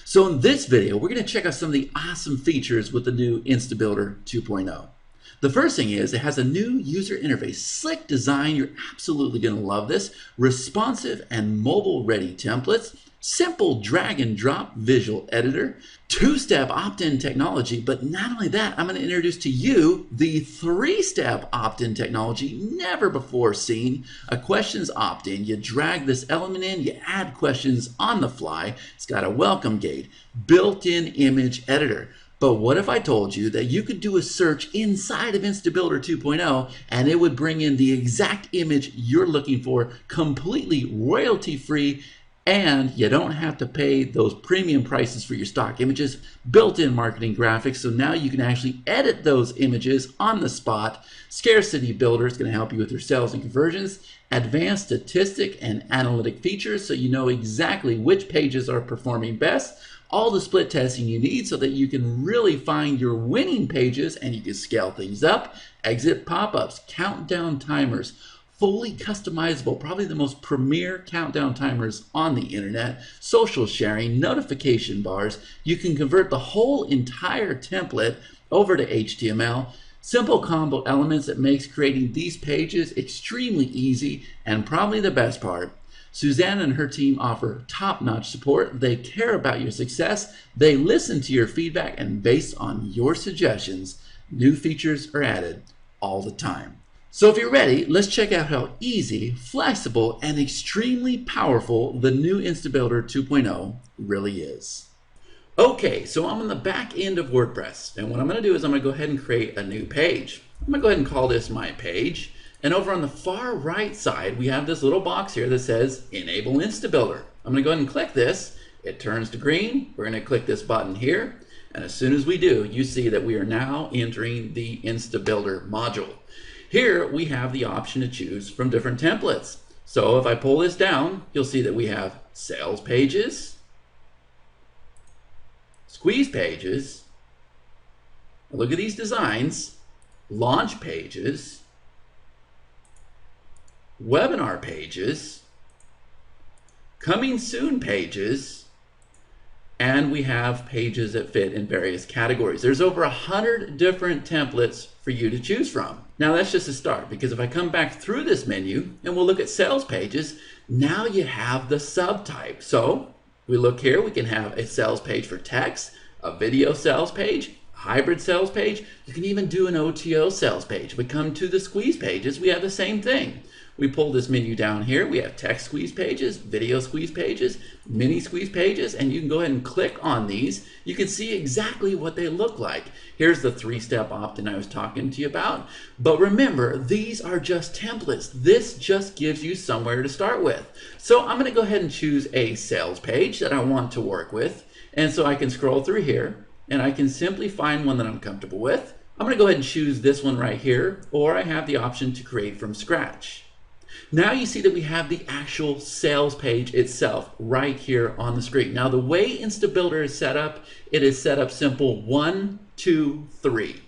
So in this video, we're going to check out some of the awesome features with the new InstaBuilder 2.0. The first thing is it has a new user interface, slick design. You're absolutely going to love this. Responsive and mobile ready templates, simple drag and drop visual editor, two-step opt-in technology. But not only that, I'm going to introduce to you the three-step opt-in technology never before seen. A questions opt-in. You drag this element in, you add questions on the fly. It's got a welcome gate, built-in image editor. But what if I told you that you could do a search inside of InstaBuilder 2.0 and it would bring in the exact image you're looking for, completely royalty-free, and you don't have to pay those premium prices for your stock images, built-in marketing graphics, so now you can actually edit those images on the spot. Scarcity Builder is going to help you with your sales and conversions. Advanced statistic and analytic features, so you know exactly which pages are performing best. All the split testing you need so that you can really find your winning pages and you can scale things up. Exit pop-ups, countdown timers, fully customizable, probably the most premier countdown timers on the internet, social sharing, notification bars. You can convert the whole entire template over to HTML. Simple combo elements that makes creating these pages extremely easy, and probably the best part, Suzanne and her team offer top-notch support. They care about your success. They listen to your feedback, and based on your suggestions, new features are added all the time. So if you're ready, let's check out how easy, flexible, and extremely powerful the new InstaBuilder 2.0 really is. Okay, so I'm on the back end of WordPress, and what I'm going to do is I'm going to go ahead and create a new page. I'm going to go ahead and call this my page. And over on the far right side, we have this little box here that says Enable InstaBuilder. I'm going to go ahead and click this. It turns to green. We're going to click this button here. And as soon as we do, you see that we are now entering the InstaBuilder module. Here we have the option to choose from different templates. So if I pull this down, you'll see that we have sales pages, squeeze pages, look at these designs, launch pages, webinar pages, coming soon pages, and we have pages that fit in various categories. There's over 100 different templates for you to choose from. Now that's just a start, because if I come back through this menu and we'll look at sales pages, now you have the subtype. So we look here, we can have a sales page for text, a video sales page, hybrid sales page. You can even do an OTO sales page. If we come to the squeeze pages, we have the same thing. We pull this menu down here. We have text squeeze pages, video squeeze pages, mini squeeze pages, and you can go ahead and click on these. You can see exactly what they look like. Here's the three-step opt-in I was talking to you about. But remember, these are just templates. This just gives you somewhere to start with. So I'm going to go ahead and choose a sales page that I want to work with. And so I can scroll through here, and I can simply find one that I'm comfortable with. I'm going to go ahead and choose this one right here, or I have the option to create from scratch. Now you see that we have the actual sales page itself right here on the screen. Now the way InstaBuilder is set up, it is set up simple 1, 2, 3.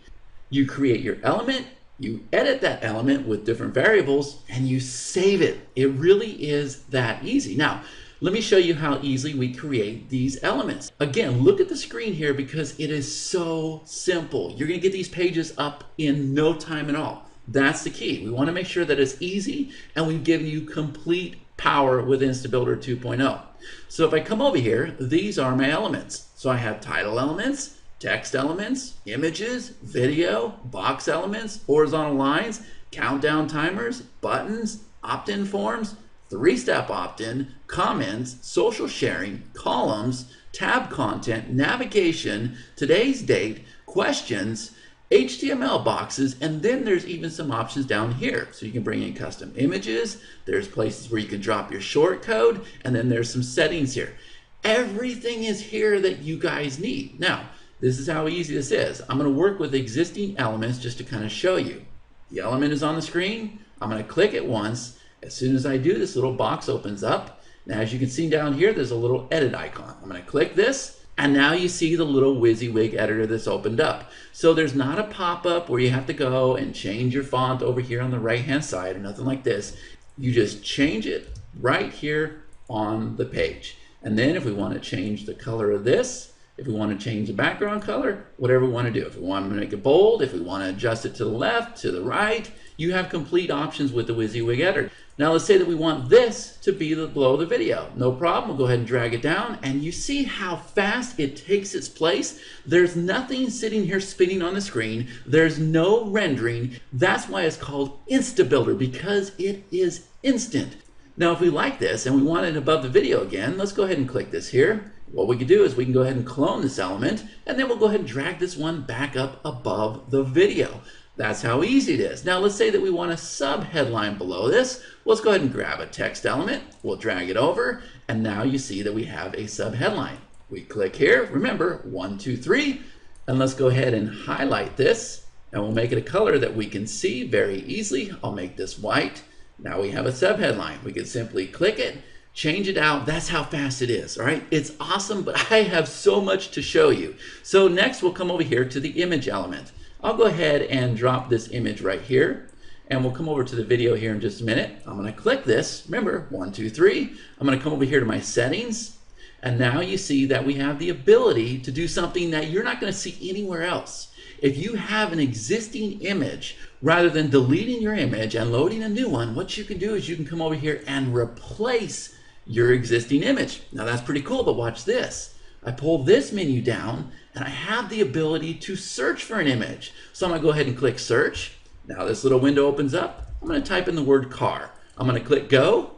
You create your element, you edit that element with different variables, and you save it. It really is that easy. Now, let me show you how easily we create these elements. Again, look at the screen here because it is so simple. You're going to get these pages up in no time at all. That's the key. We want to make sure that it's easy, and we've given you complete power with InstaBuilder 2.0. So if I come over here, these are my elements. So I have title elements, text elements, images, video, box elements, horizontal lines, countdown timers, buttons, opt-in forms, three-step opt-in, comments, social sharing, columns, tab content, navigation, today's date, questions, HTML boxes, and then there's even some options down here. So you can bring in custom images, there's places where you can drop your short code, and then there's some settings here. Everything is here that you guys need. Now, this is how easy this is. I'm going to work with existing elements just to kind of show you. The element is on the screen. I'm going to click it once. As soon as I do, this little box opens up. Now, as you can see down here, there's a little edit icon. I'm going to click this. And now you see the little WYSIWYG editor that's opened up. So there's not a pop-up where you have to go and change your font over here on the right-hand side or nothing like this. You just change it right here on the page. And then if we want to change the color of this, if we want to change the background color, whatever we want to do. If we want to make it bold, if we want to adjust it to the left, to the right, you have complete options with the WYSIWYG editor. Now let's say that we want this to be below the video. No problem, we'll go ahead and drag it down, and you see how fast it takes its place? There's nothing sitting here spinning on the screen. There's no rendering. That's why it's called InstaBuilder, because it is instant. Now if we like this and we want it above the video again, let's go ahead and click this here. What we can do is we can go ahead and clone this element, and then we'll go ahead and drag this one back up above the video. That's how easy it is. Now let's say that we want a sub-headline below this. Let's go ahead and grab a text element. We'll drag it over, and now you see that we have a sub-headline. We click here, remember, 1, 2, 3, and let's go ahead and highlight this, and we'll make it a color that we can see very easily. I'll make this white. Now we have a sub-headline. We can simply click it, change it out. That's how fast it is, all right? It's awesome, but I have so much to show you. So next we'll come over here to the image element. I'll go ahead and drop this image right here, and we'll come over to the video here in just a minute. I'm gonna click this, remember, 1, 2, 3. I'm gonna come over here to my settings, and now you see that we have the ability to do something that you're not gonna see anywhere else. If you have an existing image, rather than deleting your image and loading a new one, what you can do is you can come over here and replace your existing image. Now that's pretty cool, but watch this. I pull this menu down and I have the ability to search for an image. So I'm gonna go ahead and click search. Now this little window opens up. I'm gonna type in the word car. I'm gonna click go.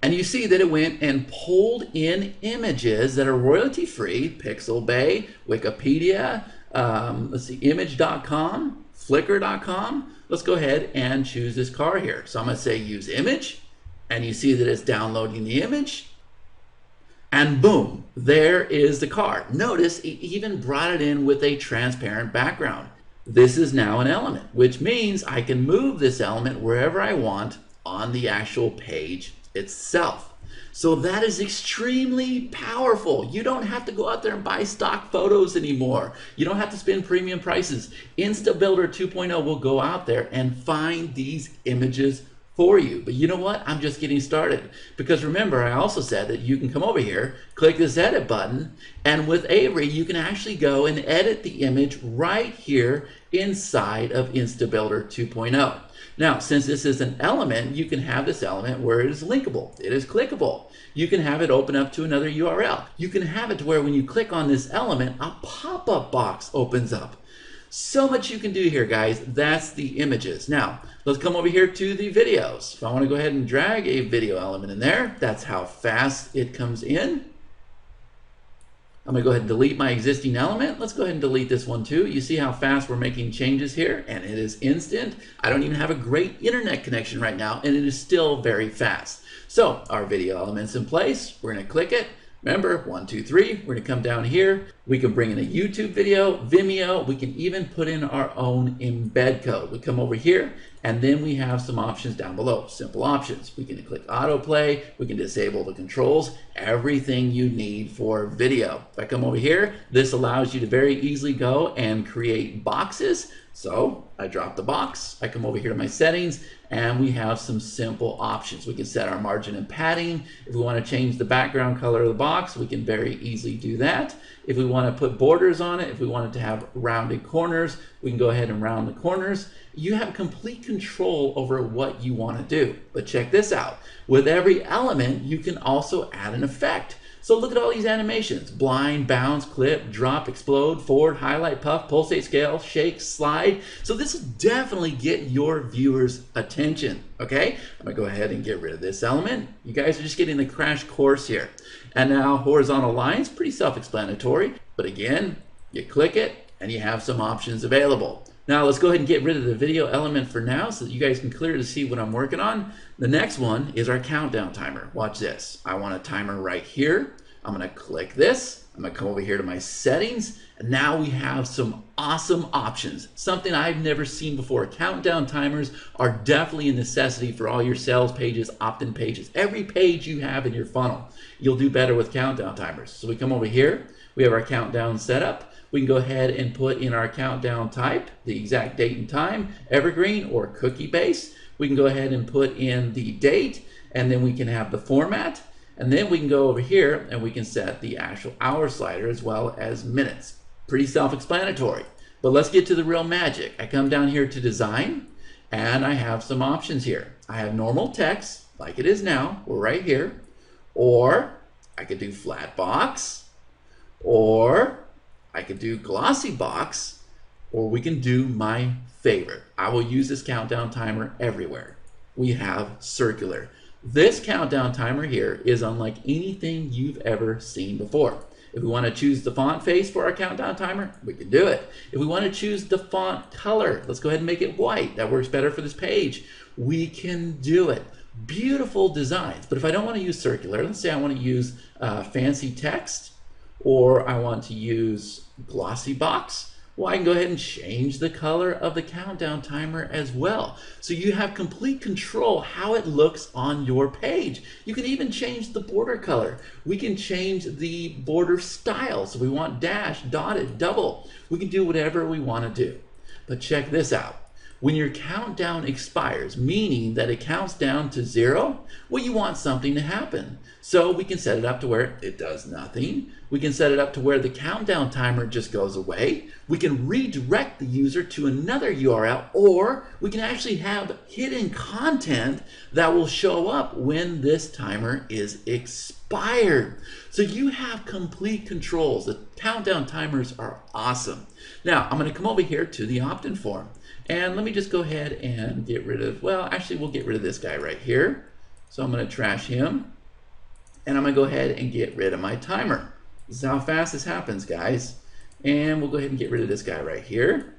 And you see that it went and pulled in images that are royalty free, Pixabay, Wikipedia, let's see, image.com, flickr.com. Let's go ahead and choose this car here. So I'm gonna say use image, and you see that it's downloading the image. And boom, there is the car. Notice it even brought it in with a transparent background. This is now an element, which means I can move this element wherever I want on the actual page itself. So that is extremely powerful. You don't have to go out there and buy stock photos anymore. You don't have to spend premium prices. InstaBuilder 2.0 will go out there and find these images for you. But you know what? I'm just getting started, because remember, I also said that you can come over here, click this edit button, and with Avery you can actually go and edit the image right here inside of InstaBuilder 2.0. Now, since this is an element, you can have this element where it is linkable, it is clickable. You can have it open up to another URL. You can have it to where when you click on this element, a pop-up box opens up. So much you can do here, guys. That's the images. Now, let's come over here to the videos. If I want to go ahead and drag a video element in there, that's how fast it comes in. I'm going to go ahead and delete my existing element. Let's go ahead and delete this one too. You see how fast we're making changes here, and it is instant. I don't even have a great internet connection right now, and it is still very fast. So our video element's in place. We're going to click it. Remember, 1, 2, 3, we're gonna come down here. We can bring in a YouTube video, Vimeo. We can even put in our own embed code. We come over here, and then we have some options down below, simple options. We can click autoplay, we can disable the controls, everything you need for video. If I come over here, this allows you to very easily go and create boxes. So I drop the box, I come over here to my settings, and we have some simple options. We can set our margin and padding. If we want to change the background color of the box, we can very easily do that. If we want to put borders on it, if we want it to have rounded corners, we can go ahead and round the corners. You have complete control over what you want to do. But check this out. With every element, you can also add an effect. So look at all these animations: blind, bounce, clip, drop, explode, forward, highlight, puff, pulsate, scale, shake, slide. So this will definitely get your viewers' attention, okay? I'm gonna go ahead and get rid of this element. You guys are just getting the crash course here. And now horizontal lines, pretty self-explanatory. But again, you click it and you have some options available. Now let's go ahead and get rid of the video element for now so that you guys can clearly see what I'm working on. The next one is our countdown timer. Watch this. I want a timer right here. I'm gonna click this. I'm gonna come over here to my settings, and now we have some awesome options. Something I've never seen before. Countdown timers are definitely a necessity for all your sales pages, opt-in pages. Every page you have in your funnel, you'll do better with countdown timers. So we come over here, we have our countdown setup. We can go ahead and put in our countdown type, the exact date and time, evergreen or cookie based. We can go ahead and put in the date, and then we can have the format. And then we can go over here and we can set the actual hour slider as well as minutes. Pretty self-explanatory. But let's get to the real magic. I come down here to design and I have some options here. I have normal text like it is now. We're right here. Or I could do flat box, or I could do glossy box, or we can do my favorite. I will use this countdown timer everywhere. We have circular. This countdown timer here is unlike anything you've ever seen before. If we want to choose the font face for our countdown timer, we can do it. If we want to choose the font color, let's go ahead and make it white. That works better for this page. We can do it. Beautiful designs. But if I don't want to use circular, let's say I want to use fancy text, or I want to use glossy box, well, I can go ahead and change the color of the countdown timer as well. So you have complete control how it looks on your page. You can even change the border color. We can change the border style. So we want dash, dotted, double. We can do whatever we want to do. But check this out. When your countdown expires, meaning that it counts down to 0, well, you want something to happen. So we can set it up to where it does nothing. We can set it up to where the countdown timer just goes away. We can redirect the user to another URL, or we can actually have hidden content that will show up when this timer is expired. So you have complete controls. The countdown timers are awesome. Now, I'm going to come over here to the opt-in form. And let me just go ahead and get rid of, well, actually we'll get rid of this guy right here. So I'm going to trash him. And I'm going to go ahead and get rid of my timer. This is how fast this happens, guys. And we'll go ahead and get rid of this guy right here.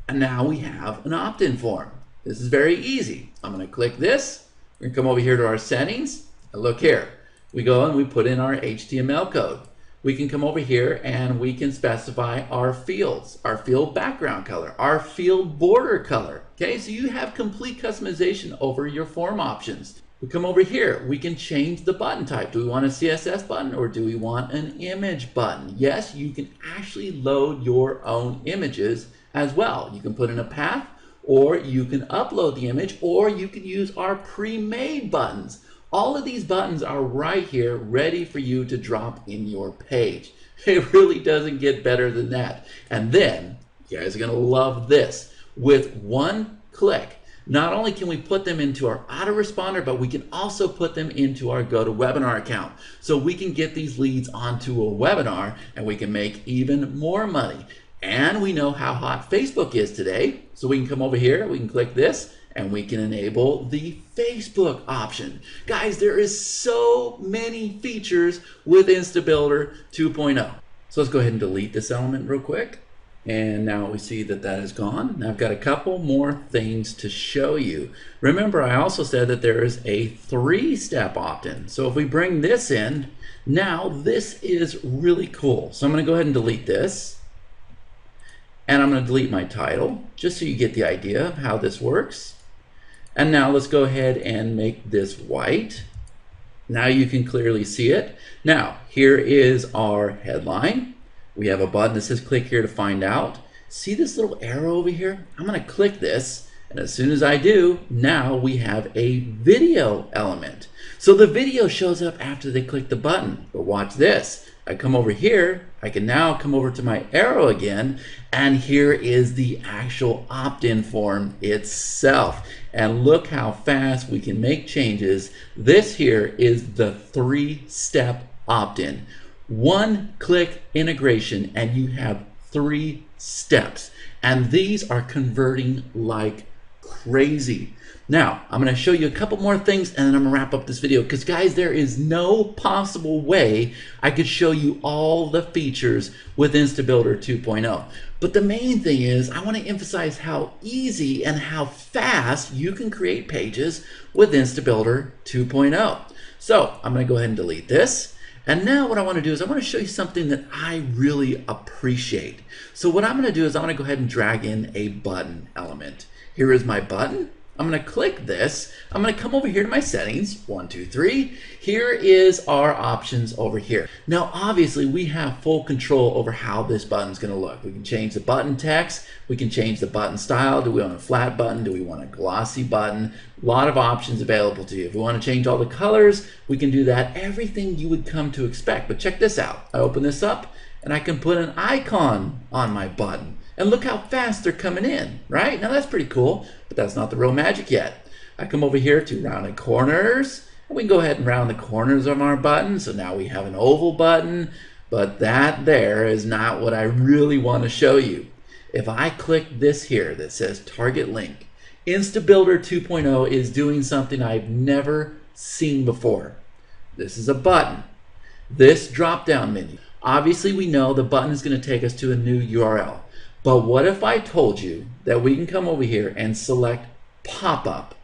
And now we have an opt-in form. This is very easy. I'm going to click this. We're going to come over here to our settings. And look here. We go and we put in our HTML code. We can come over here and we can specify our fields, our field background color, our field border color. Okay, so you have complete customization over your form options. We come over here, we can change the button type. Do we want a CSS button or do we want an image button? Yes, you can actually load your own images as well. You can put in a path, or you can upload the image, or you can use our pre-made buttons. All of these buttons are right here ready for you to drop in your page. It really doesn't get better than that. And then you guys are going to love this. With one click, not only can we put them into our autoresponder, but we can also put them into our GoToWebinar account. So we can get these leads onto a webinar and we can make even more money. And we know how hot Facebook is today. So we can come over here, we can click this, and we can enable the Facebook option. Guys, there is so many features with InstaBuilder 2.0. So let's go ahead and delete this element real quick. And now we see that that is gone. Now I've got a couple more things to show you. Remember, I also said that there is a 3-step opt-in. So if we bring this in, now this is really cool. So I'm going to go ahead and delete this. And I'm going to delete my title, just so you get the idea of how this works. And now let's go ahead and make this white. Now you can clearly see it. Now, here is our headline. We have a button that says click here to find out. See this little arrow over here? I'm going to click this, and as soon as I do, now we have a video element. So the video shows up after they click the button. But watch this. I come over here, I can now come over to my arrow again, and here is the actual opt-in form itself. And look how fast we can make changes. This here is the 3-step opt-in. 1-click integration, and you have 3 steps. And these are converting like crazy. Now, I'm going to show you a couple more things and then I'm going to wrap up this video, because guys, there is no possible way I could show you all the features with InstaBuilder 2.0. But the main thing is I want to emphasize how easy and how fast you can create pages with InstaBuilder 2.0. So I'm going to go ahead and delete this. And now what I want to do is I want to show you something that I really appreciate. So what I'm going to do is I'm going to go ahead and drag in a button element. Here is my button. I'm going to click this. I'm going to come over here to my settings. 1, 2, 3. Here is our options over here. Now, obviously, we have full control over how this button is going to look. We can change the button text. We can change the button style. Do we want a flat button? Do we want a glossy button? A lot of options available to you. If we want to change all the colors, we can do that. Everything you would come to expect. But check this out. I open this up, and I can put an icon on my button. And look how fast they're coming in, right? Now that's pretty cool, but that's not the real magic yet. I come over here to rounded corners, and we can go ahead and round the corners of our button. So now we have an oval button, but that there is not what I really want to show you. If I click this here that says target link, InstaBuilder 2.0 is doing something I've never seen before. This is a button. This drop-down menu. Obviously, we know the button is going to take us to a new URL. But what if I told you that we can come over here and select pop-up,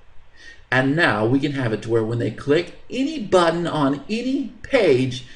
and now we can have it to where when they click any button on any page,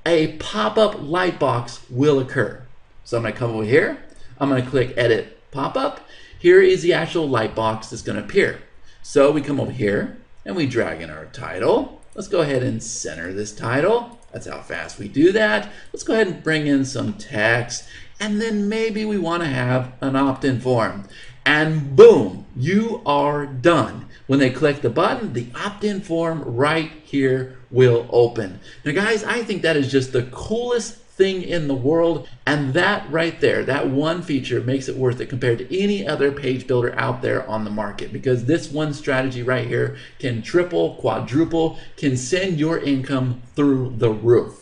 a pop-up light box will occur. So I'm going to come over here, I'm going to click edit pop-up. Here is the actual light box that's going to appear. So we come over here and we drag in our title. Let's go ahead and center this title. That's how fast we do that. Let's go ahead and bring in some text. And then maybe we want to have an opt-in form. And boom, you are done. When they click the button, the opt-in form right here will open. Now guys, I think that is just the coolest thing in the world. And that right there, that one feature makes it worth it compared to any other page builder out there on the market. Because this one strategy right here can triple, quadruple, can send your income through the roof.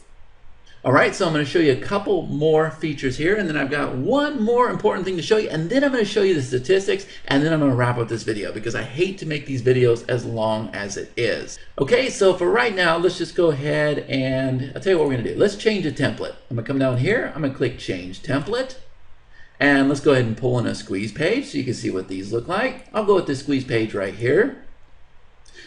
All right, so I'm going to show you a couple more features here, and then I've got one more important thing to show you, and then I'm going to show you the statistics, and then I'm going to wrap up this video because I hate to make these videos as long as it is. Okay, so for right now, let's just go ahead and I'll tell you what we're going to do. Let's change a template. I'm going to come down here. I'm going to click Change Template, and let's go ahead and pull in a squeeze page so you can see what these look like. I'll go with this squeeze page right here.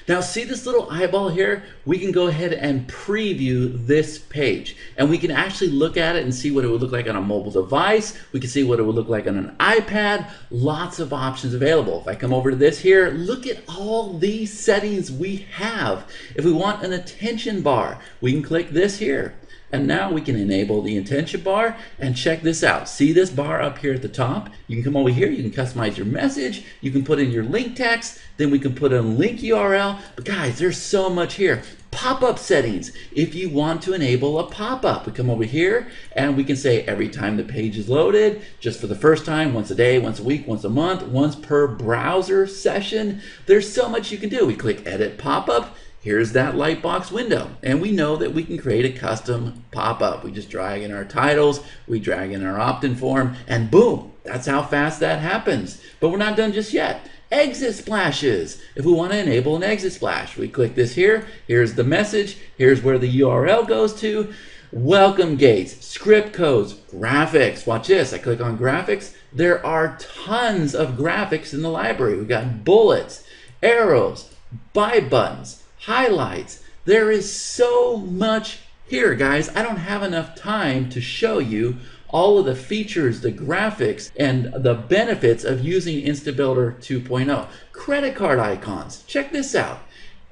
Now see this little eyeball here? We can go ahead and preview this page, and we can actually look at it and see what it would look like on a mobile device. We can see what it would look like on an iPad. Lots of options available. If I come over to this here, look at all these settings we have. If we want an attention bar, we can click this here. And now we can enable the attention bar, and check this out. See this bar up here at the top? You can come over here, you can customize your message, you can put in your link text, then we can put in a link URL. But guys, there's so much here. Pop-up settings. If you want to enable a pop-up, we come over here and we can say every time the page is loaded, just for the first time, once a day, once a week, once a month, once per browser session. There's so much you can do. We click edit pop-up. Here's that lightbox window, and we know that we can create a custom pop-up. We just drag in our titles, we drag in our opt-in form, and boom, that's how fast that happens. But we're not done just yet. Exit splashes. If we want to enable an exit splash, we click this here. Here's the message. Here's where the URL goes to. Welcome gates, script codes, graphics. Watch this. I click on graphics. There are tons of graphics in the library. We've got bullets, arrows, buy buttons, highlights. There is so much here, guys. I don't have enough time to show you all of the features, the graphics, and the benefits of using InstaBuilder 2.0. Credit card icons. Check this out.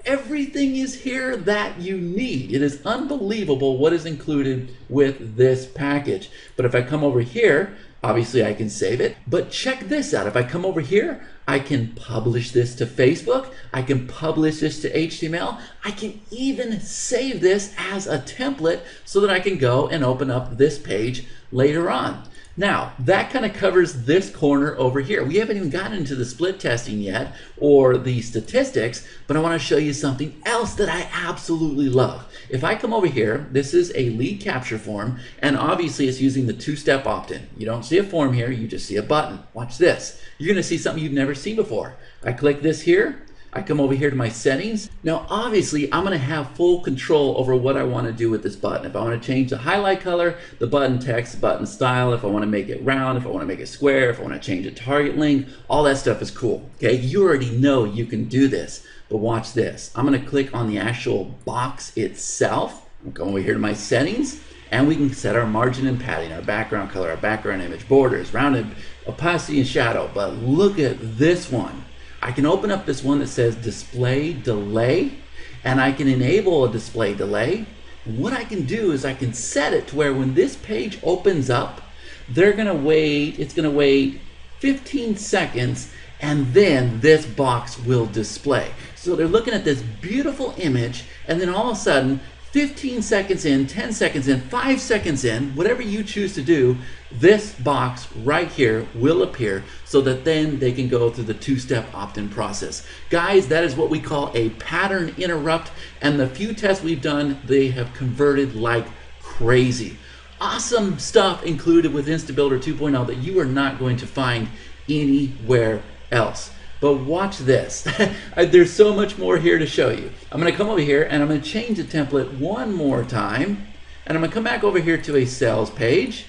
Everything is here that you need. It is unbelievable what is included with this package. But if I come over here, obviously I can save it, but check this out. If I come over here, I can publish this to Facebook. I can publish this to HTML. I can even save this as a template so that I can go and open up this page later on. Now, that kind of covers this corner over here. We haven't even gotten into the split testing yet or the statistics, but I want to show you something else that I absolutely love. If I come over here, this is a lead capture form, and obviously it's using the two-step opt-in. You don't see a form here, you just see a button. Watch this. You're going to see something you've never seen before. I click this here. I come over here to my settings. Now, obviously, I'm going to have full control over what I want to do with this button. If I want to change the highlight color, the button text, the button style, if I want to make it round, if I want to make it square, if I want to change the target link, all that stuff is cool. Okay, you already know you can do this, but watch this. I'm going to click on the actual box itself. I'm going over here to my settings, and we can set our margin and padding, our background color, our background image, borders, rounded, opacity, and shadow. But look at this one. I can open up this one that says display delay, and I can enable a display delay. And what I can do is I can set it to where when this page opens up, it's gonna wait 15 seconds, and then this box will display. So they're looking at this beautiful image, and then all of a sudden, 15 seconds in, 10 seconds in, 5 seconds in, whatever you choose to do, this box right here will appear so that then they can go through the two-step opt-in process. Guys, that is what we call a pattern interrupt, and the few tests we've done, they have converted like crazy. Awesome stuff included with InstaBuilder 2.0 that you are not going to find anywhere else. But watch this. There's so much more here to show you. I'm going to come over here and I'm going to change the template one more time. And I'm going to come back over here to a sales page.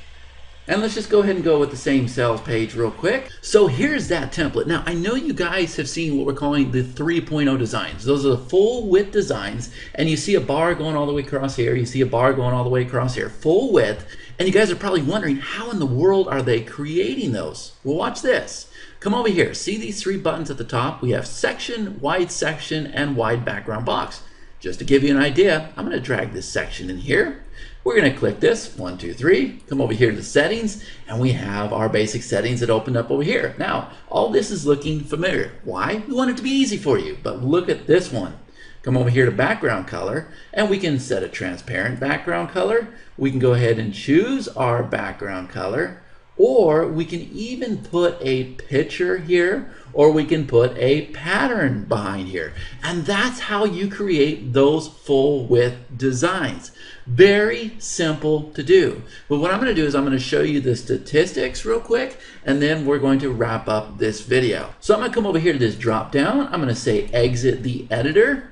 And let's just go ahead and go with the same sales page real quick. So here's that template. Now, I know you guys have seen what we're calling the 3.0 designs. Those are the full width designs. And you see a bar going all the way across here. You see a bar going all the way across here. Full width. And you guys are probably wondering, how in the world are they creating those? Well, watch this. Come over here. See these three buttons at the top? We have section, and wide background box. Just to give you an idea, I'm going to drag this section in here. We're going to click this, 1, 2, 3, come over here to the settings, and we have our basic settings that opened up over here. Now, all this is looking familiar. Why? We want it to be easy for you, but look at this one. Come over here to background color, and we can set a transparent background color. We can go ahead and choose our background color, or we can even put a picture here, or we can put a pattern behind here. And that's how you create those full width designs. Very simple to do. But what I'm going to do is I'm going to show you the statistics real quick, and then we're going to wrap up this video. So I'm going to come over here to this drop down. I'm going to say exit the editor.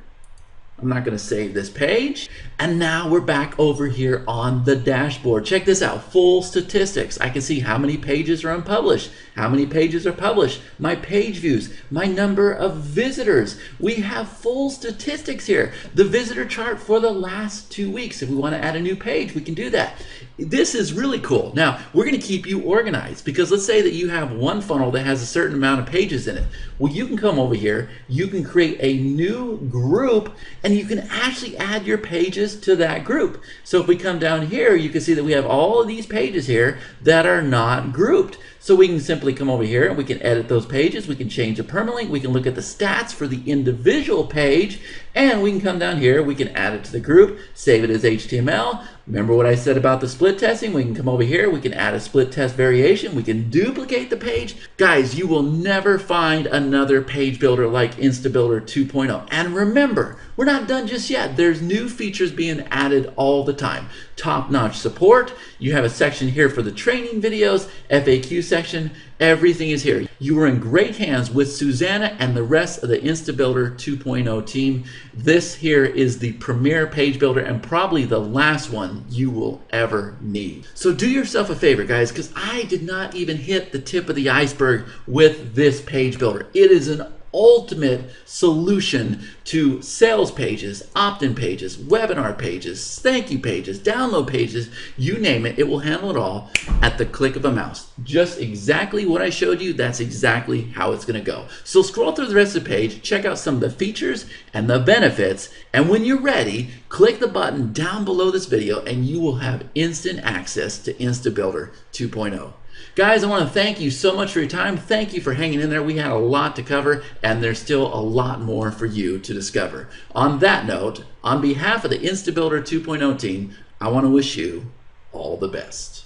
I'm not going to save this page. And now we're back over here on the dashboard. Check this out, full statistics. I can see how many pages are unpublished, how many pages are published, my page views, my number of visitors. We have full statistics here. The visitor chart for the last 2 weeks. If we want to add a new page, we can do that. This is really cool. Now, we're going to keep you organized, because let's say that you have one funnel that has a certain amount of pages in it. Well, you can come over here, you can create a new group, and you can actually add your pages to that group. So if we come down here, you can see that we have all of these pages here that are not grouped. So we can simply come over here and we can edit those pages. We can change the permalink. We can look at the stats for the individual page, and we can come down here. We can add it to the group, save it as HTML. Remember what I said about the split testing? We can come over here. We can add a split test variation. We can duplicate the page. Guys, you will never find another page builder like InstaBuilder 2.0. And remember, we're not done just yet. There's new features being added all the time. Top-notch support. You have a section here for the training videos, FAQ section. Everything is here. You are in great hands with Susanna and the rest of the InstaBuilder 2.0 team. This here is the premier page builder and probably the last one you will ever need. So do yourself a favor, guys, because I did not even hit the tip of the iceberg with this page builder. It is an ultimate solution to sales pages, opt-in pages, webinar pages, thank you pages, download pages, you name it, it will handle it all at the click of a mouse. Just exactly what I showed you, that's exactly how it's going to go. So scroll through the rest of the page, check out some of the features and the benefits, and when you're ready, click the button down below this video and you will have instant access to InstaBuilder 2.0. Guys, I want to thank you so much for your time. Thank you for hanging in there. We had a lot to cover, and there's still a lot more for you to discover. On that note, on behalf of the InstaBuilder 2.0 team, I want to wish you all the best.